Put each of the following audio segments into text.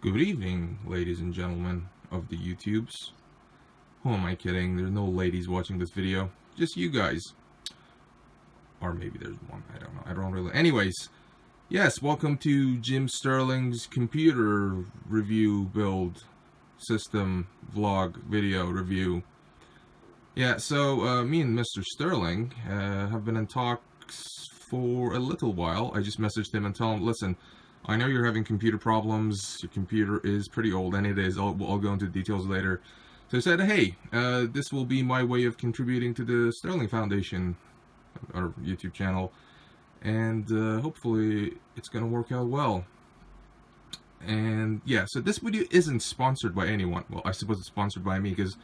Good evening, ladies and gentlemen of the YouTubes. Who am I kidding? There's no ladies watching this video. Just you guys. Or maybe there's one. I don't know. I don't really... Anyways, yes, welcome to Jim Sterling's computer review build system vlog video review. Yeah, so me and Mr. Sterling have been in talks for a little while. I just messaged him and told him, listen, I know you're having computer problems. Your computer is pretty old, and it is. I'll go into the details later. So I said, hey, this will be my way of contributing to the Sterling Foundation, our YouTube channel, and hopefully it's going to work out well. And yeah, so this video isn't sponsored by anyone. Well, I suppose it's sponsored by me because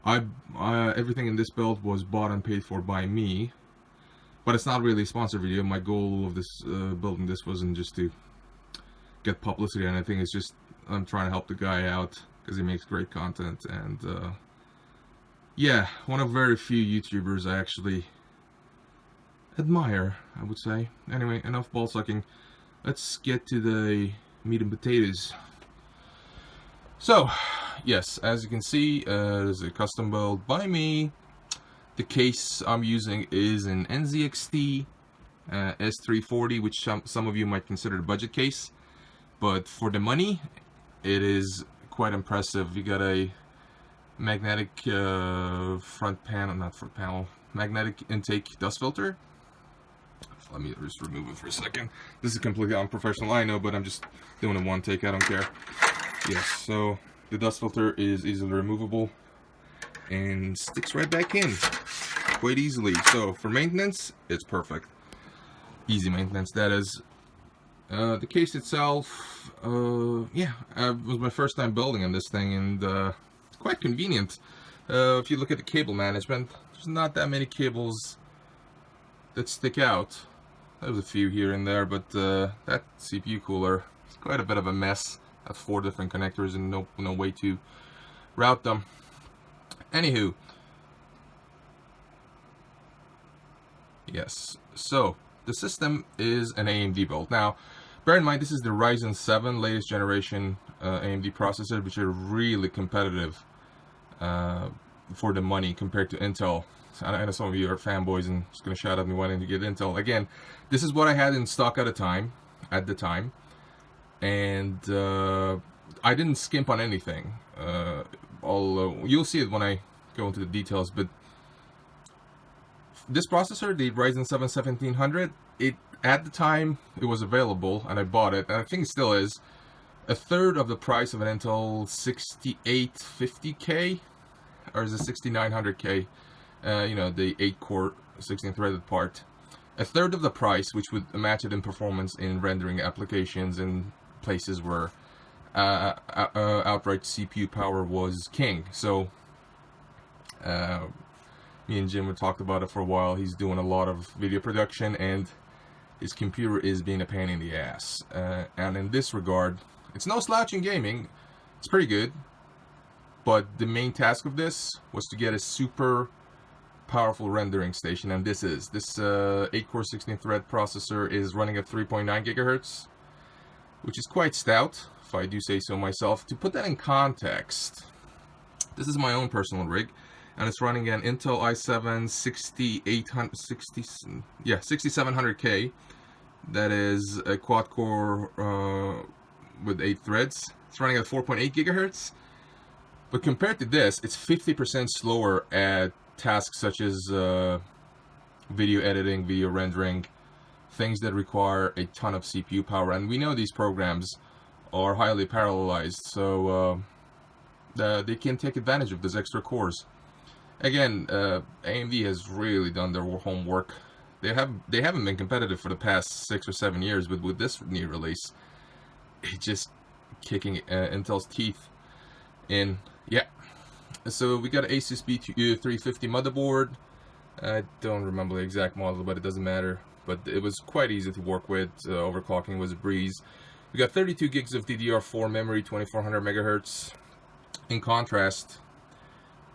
everything in this build was bought and paid for by me. But it's not really a sponsored video. My goal of this building this wasn't just to get publicity or anything. It's just I'm trying to help the guy out because he makes great content, and yeah, one of very few YouTubers I actually admire, I would say. Anyway, enough ball sucking. Let's get to the meat and potatoes. So yes, as you can see, there's a custom build by me. The case I'm using is an NZXT S340, which some of you might consider a budget case. But for the money, it is quite impressive. You got a magnetic magnetic intake dust filter. Let me just remove it for a second. This is completely unprofessional, I know, but I'm just doing a one take, I don't care. Yes, so the dust filter is easily removable and sticks right back in quite easily. So for maintenance, it's perfect. Easy maintenance, that is. The case itself, yeah, it was my first time building on this thing, and it's quite convenient. If you look at the cable management, there's not that many cables that stick out. There's a few here and there, but that CPU cooler is quite a bit of a mess. Has 4 different connectors and no way to route them. Anywho, yes, so the system is an AMD build. Now, bear in mind, this is the Ryzen 7 latest generation AMD processor, which are really competitive for the money compared to Intel. I know some of you are fanboys and just going to shout at me wanting to get Intel. Again, this is what I had in stock at the time, and I didn't skimp on anything. You'll see it when I go into the details, but this processor, the Ryzen 7 1700, at the time it was available and I bought it, and I think it still is, a third of the price of an Intel 6850K, or is it 6900K, you know, the 8-core 16-threaded part. A third of the price, which would match it in performance in rendering applications in places where outright CPU power was king. So me and Jim had talked about it for a while. He's doing a lot of video production, and his computer is being a pain in the ass. And in this regard, it's no slouch in gaming. It's pretty good. But the main task of this was to get a super powerful rendering station, and this 8-core 16-thread processor is running at 3.9 gigahertz, which is quite stout, if I do say so myself. To put that in context, this is my own personal rig, and it's running an Intel i7 6700K. That is a quad-core with 8 threads. It's running at 4.8 gigahertz. But compared to this, it's 50% slower at tasks such as video editing, video rendering, things that require a ton of CPU power. And we know these programs are highly parallelized, so they can take advantage of those extra cores. Again, AMD has really done their homework. They haven't been competitive for the past 6 or 7 years, but with this new release, it's just kicking Intel's teeth in. Yeah. So we got an ASUS B350 motherboard. I don't remember the exact model, but it doesn't matter. But it was quite easy to work with. Overclocking was a breeze. We got 32 gigs of DDR4 memory, 2400 megahertz. In contrast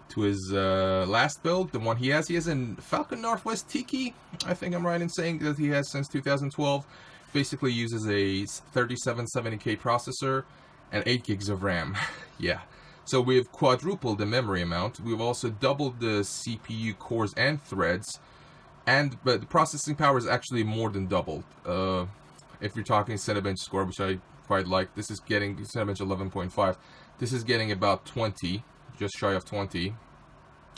to his last build, the one he has a Falcon Northwest Tiki. I think I'm right in saying that he has since 2012. Basically uses a 3770K processor and 8 gigs of RAM. Yeah. So we've quadrupled the memory amount. We've also doubled the CPU cores and threads, but the processing power is actually more than doubled. If you're talking Cinebench score, which I quite like, this is getting Cinebench 11.5. This is getting about 20, just shy of 20,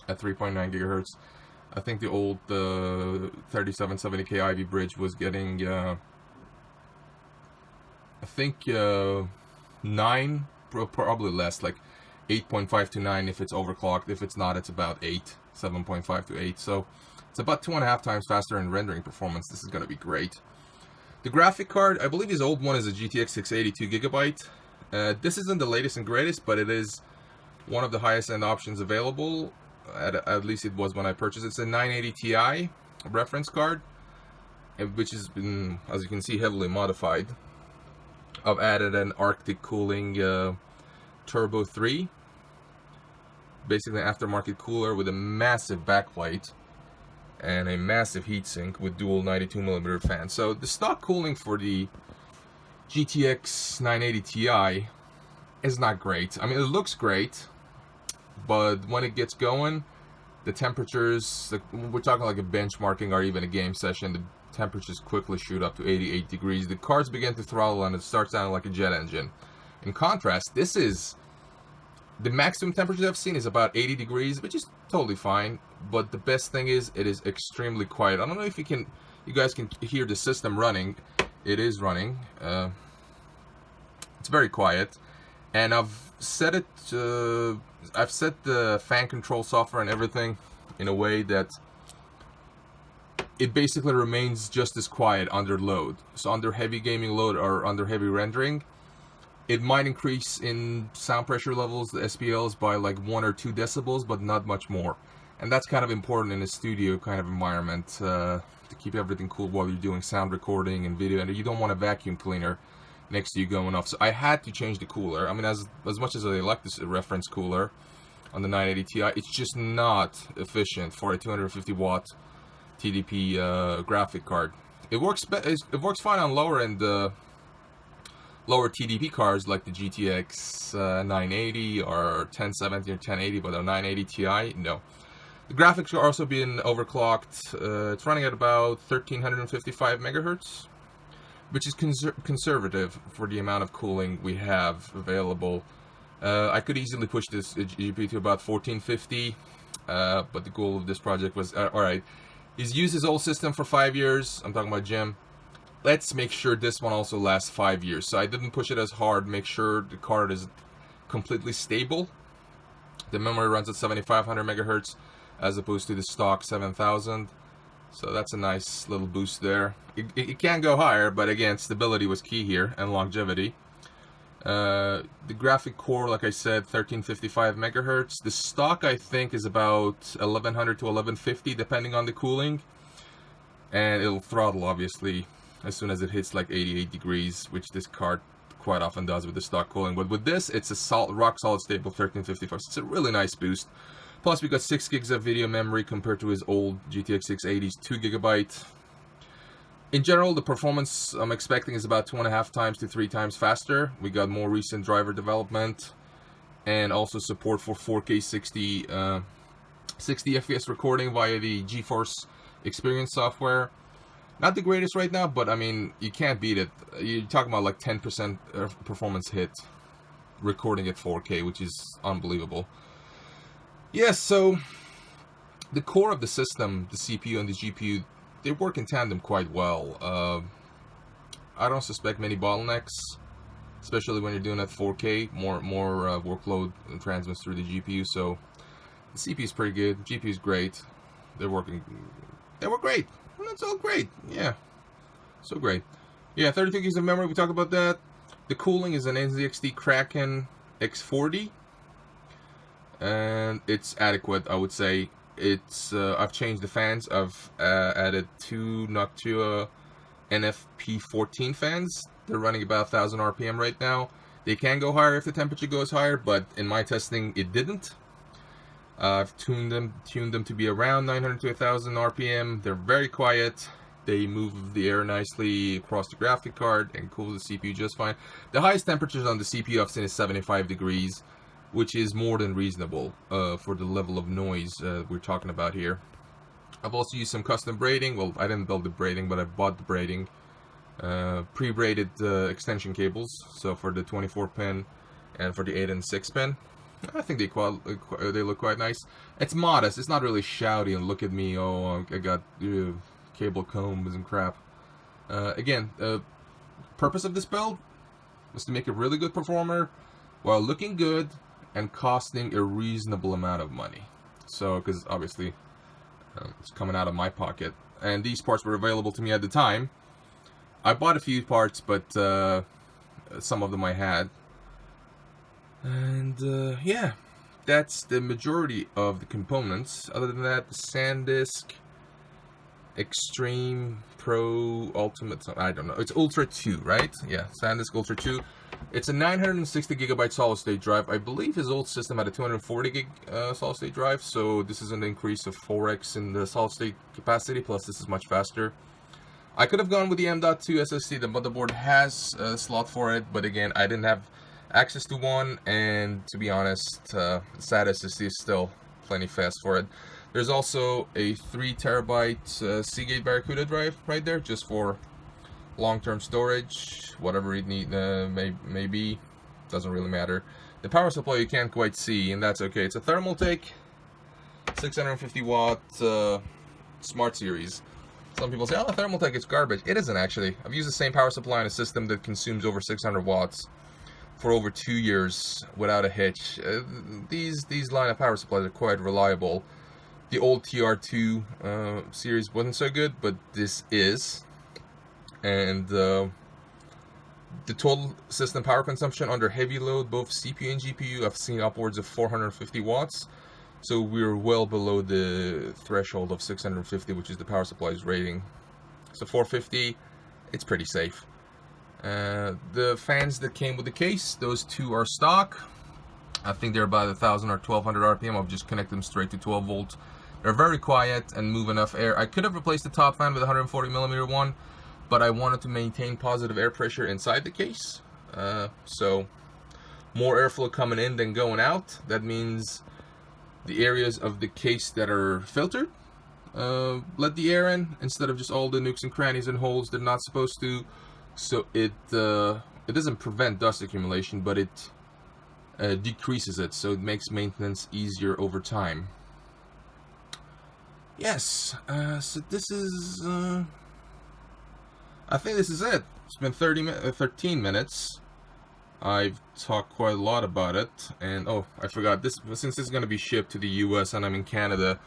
at 3.9 gigahertz. I think the old 3770K Ivy Bridge was getting, I think 9, probably less, like 8.5 to 9 if it's overclocked. If it's not, it's about 8, 7.5 to 8. So it's about 2.5 times faster in rendering performance. This is going to be great. The graphic card, I believe his old one is a GTX 680 2GB. This isn't the latest and greatest, but it is one of the highest end options available. At least it was when I purchased it. It's a 980 Ti reference card, which has been, as you can see, heavily modified. I've added an Arctic cooling Turbo 3, basically an aftermarket cooler with a massive backplate and a massive heatsink with dual 92mm fans. So the stock cooling for the GTX 980 Ti is not great. I mean, it looks great, but when it gets going, the temperatures, we're talking like a benchmarking or even a game session, the temperatures quickly shoot up to 88 degrees. The cards begin to throttle and it starts sounding like a jet engine. In contrast, this is the maximum temperature I've seen is about 80 degrees, which is totally fine. But the best thing is it is extremely quiet. I don't know if you guys can hear the system running. It is running. It's very quiet, and I've set it. I've set the fan control software and everything in a way that it basically remains just as quiet under load. So under heavy gaming load or under heavy rendering, it might increase in sound pressure levels, the SPLs, by like 1 or 2 decibels, but not much more. And that's kind of important in a studio kind of environment, to keep everything cool while you're doing sound recording and video, and you don't want a vacuum cleaner next to you going off. So I had to change the cooler. I mean, as much as I like this reference cooler on the 980 Ti, it's just not efficient for a 250 watt TDP graphic card. It works fine on lower end lower TDP cards like the GTX 980 or 1070 or 1080, but the 980 Ti, no. The graphics are also being overclocked. It's running at about 1355 megahertz, which is conservative for the amount of cooling we have available. I could easily push this GPU to about 1450, but the goal of this project was, alright, he's used his old system for 5 years. I'm talking about Jim. Let's make sure this one also lasts 5 years. So I didn't push it as hard, make sure the card is completely stable. The memory runs at 7500 megahertz as opposed to the stock 7000. So that's a nice little boost there. It can go higher, but again, stability was key here and longevity. The graphic core, like I said, 1355 megahertz. The stock, I think, is about 1100 to 1150 depending on the cooling. And it'll throttle, obviously, as soon as it hits like 88 degrees, which this card quite often does with the stock cooling. But with this, it's a rock solid stable 1355. So it's a really nice boost. Plus, we got 6 gigs of video memory compared to his old GTX 680's 2 GB. In general, the performance I'm expecting is about 2.5 times to 3 times faster. We got more recent driver development and also support for 4K 60 FPS recording via the GeForce Experience software. Not the greatest right now, but I mean, you can't beat it. You're talking about like 10% performance hit recording at 4K, which is unbelievable. Yes, so the core of the system, the CPU and the GPU, they work in tandem quite well. I don't suspect many bottlenecks, especially when you're doing at 4K. More workload transmits through the GPU, so the CPU is pretty good. GPU is great. They work great. That's all great. Yeah, so great. Yeah, 32 gigs of memory. We talked about that. The cooling is an NZXT Kraken X40. And it's adequate, I would say. It's I've changed the fans. I've added 2 Noctua NF-P14 fans. They're running about 1000 RPM right now. They can go higher if the temperature goes higher, but in my testing it didn't. I've tuned them to be around 900 to 1000 RPM. They're very quiet. They move the air nicely across the graphic card and cool the CPU just fine. The highest temperatures on the CPU I've seen is 75 degrees, which is more than reasonable for the level of noise we're talking about here. I've also used some custom braiding. Well, I didn't build the braiding, but I bought the braiding. Pre-braided extension cables, so for the 24-pin and for the 8 and 6-pin. I think they look quite nice. It's modest. It's not really shouty and look at me, oh, I got cable combs and crap. Again, purpose of this build was to make a really good performer while looking good and costing a reasonable amount of money. So, because obviously it's coming out of my pocket, and these parts were available to me at the time. I bought a few parts, but some of them I had. And yeah, that's the majority of the components. Other than that, the SanDisk Extreme Pro Ultimate, I don't know. It's Ultra 2, right? Yeah, SanDisk Ultra 2. It's a 960 gigabyte solid state drive. I believe his old system had a 240 gig solid state drive, so this is an increase of 4x in the solid state capacity, plus this is much faster. I could have gone with the M.2 SSD. The motherboard has a slot for it, but again, I didn't have access to one, and to be honest, SATA SSD is still plenty fast for it. There's also a 3 terabyte Seagate Barracuda drive right there, just for long-term storage, whatever it may be, doesn't really matter. The power supply you can't quite see, and that's okay. It's a Thermaltake 650 watt Smart Series. Some people say, oh, Thermaltake is garbage. It isn't actually. I've used the same power supply in a system that consumes over 600 watts for over 2 years without a hitch. These line of power supplies are quite reliable. The old TR2 series wasn't so good, but this is. And the total system power consumption under heavy load, both CPU and GPU, I've seen upwards of 450 watts. So we're well below the threshold of 650, which is the power supply's rating. So 450, it's pretty safe. The fans that came with the case, those two are stock. I think they're about 1,000 or 1,200 RPM. I'll just connect them straight to 12 volts. They're very quiet and move enough air. I could have replaced the top fan with a 140 millimeter one, but I wanted to maintain positive air pressure inside the case. So more airflow coming in than going out. That means the areas of the case that are filtered, let the air in instead of just all the nooks and crannies and holes they're not supposed to. So it doesn't prevent dust accumulation, but it decreases it, so it makes maintenance easier over time. Yes, so this is I think this is it. It's been 13 minutes. I've talked quite a lot about it, and oh, I forgot this. Since it's going to be shipped to the US and I'm in Canada,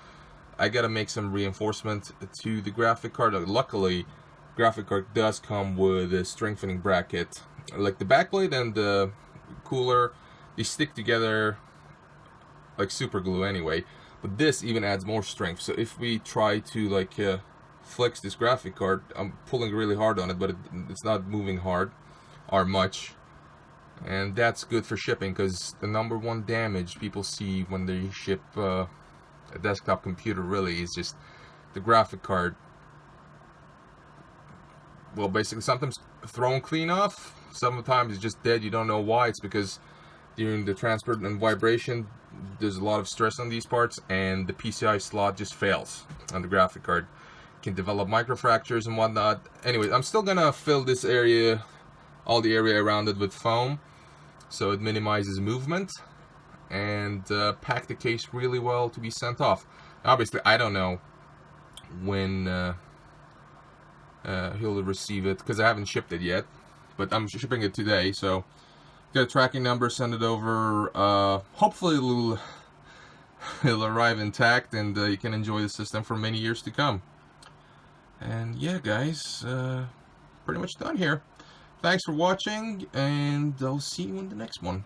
I gotta make some reinforcement to the graphic card. Luckily, graphic card does come with a strengthening bracket. Like the backplate and the cooler, they stick together like super glue anyway. But this even adds more strength. So if we try to like flex this graphic card, I'm pulling really hard on it, but it's not moving hard or much. And that's good for shipping, because the #1 damage people see when they ship a desktop computer really is just the graphic card. Well, basically sometimes thrown clean off, sometimes it's just dead. You don't know why. It's because during the transport and vibration there's a lot of stress on these parts, and the PCI slot just fails on the graphic card. It can develop microfractures and whatnot. Anyway, I'm still gonna fill this area, all the area around it, with foam, so it minimizes movement, and pack the case really well to be sent off. Obviously, I don't know when he'll receive it, because I haven't shipped it yet, but I'm shipping it today, so get a tracking number, send it over. Hopefully it'll arrive intact, and you can enjoy the system for many years to come. And yeah, guys, pretty much done here. Thanks for watching, and I'll see you in the next one.